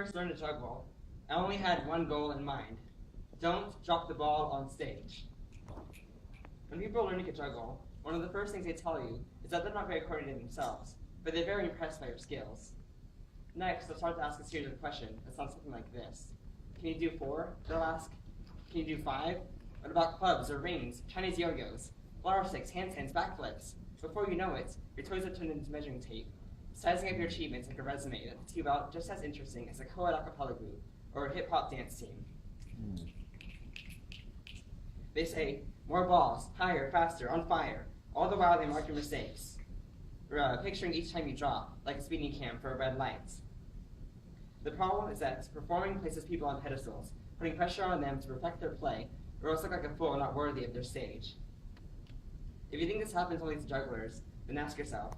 first learned to juggle, I only had one goal in mind. Don't drop the ball on stage. When people are learning to juggle, one of the first things they tell you is that they're not very coordinated themselves, but they're very impressed by your skills. Next, they'll start to ask a series of questions that sound something like this. Can you do 4? They'll ask. Can you do 5? What about clubs or rings, Chinese yo-yos, flower sticks, handstands, backflips? Before you know it, your toys are turned into measuring tape, sizing up your achievements like a resume that puts you out just as interesting as a co-ed a cappella group or a hip-hop dance team. They say, more balls, higher, faster, on fire, all the while they mark your mistakes, picturing each time you drop, like a speeding cam for a red light. The problem is that performing places people on pedestals, putting pressure on them to perfect their play, or else look like a fool not worthy of their stage. If you think this happens only to jugglers, then ask yourself,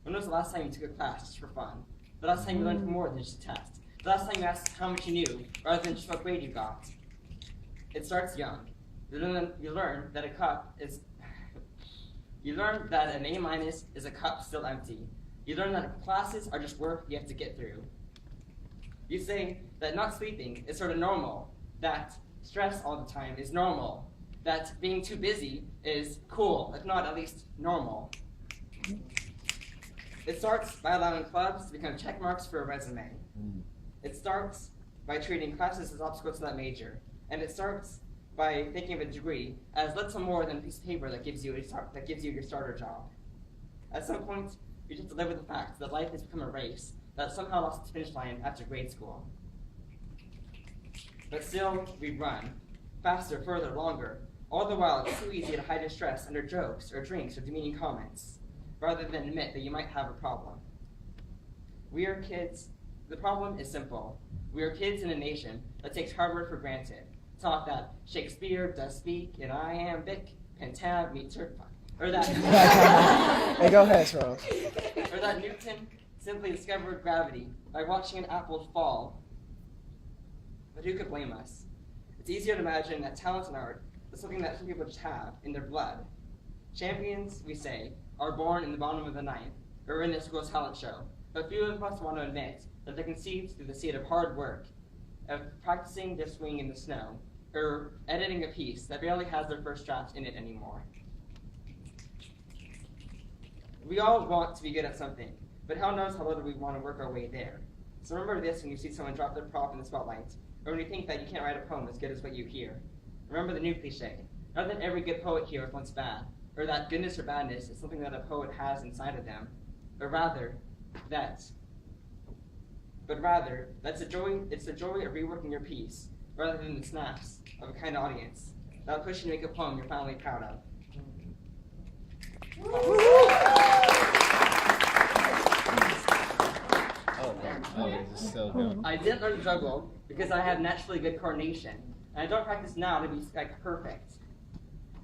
when was the last time you took a class just for fun? The last time you learned more than just a test? The last time you asked how much you knew, rather than just what grade you got? It starts young. You learn that a cup is you learn that an A- is a cup still empty. You learn that classes are just work you have to get through. You say that not sleeping is sort of normal, that stress all the time is normal, that being too busy is cool, if not at least normal. It starts by allowing clubs to become check marks for a resume. It starts by treating classes as obstacles to that major. And it starts by thinking of a degree as little more than a piece of paper that gives you your starter job. At some point, you just have to live with the fact that life has become a race that somehow lost its finish line after grade school. But still, we run. Faster, further, longer. All the while, it's so easy to hide your stress under jokes or drinks or demeaning comments, rather than admit that you might have a problem. We are kids. The problem is simple. We are kids in a nation that takes hard work for granted. Taught that Shakespeare does speak in iambic, pentab meets or that Hey, go ahead, Schmerls. or that Newton simply discovered gravity by watching an apple fall. But who could blame us? It's easier to imagine that talent and art is something that some people just have in their blood. Champions, we say, are born in the bottom of the ninth, or in their school's talent show, but few of us want to admit that they're conceived through the seed of hard work, of practicing their swing in the snow, or editing a piece that barely has their first draft in it anymore. We all want to be good at something, but how knows how little we want to work our way there. So remember this when you see someone drop their prop in the spotlight, or when you think that you can't write a poem as good as what you hear. Remember the new cliche, not that every good poet here was once bad, or that goodness or badness is something that a poet has inside of them, but rather, it's the joy of reworking your piece, rather than the snaps of a kind audience that'll push you to make a poem you're finally proud of. Oh, this is so good. I did learn to juggle because I have naturally good coordination, and I don't practice now to be perfect.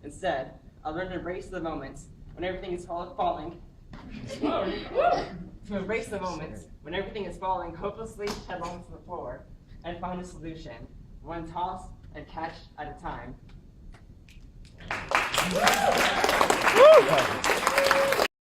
Instead, I learned to embrace the moments when everything is falling. To embrace the moments when everything is falling hopelessly headlong to the floor, and find a solution, one toss and catch at a time.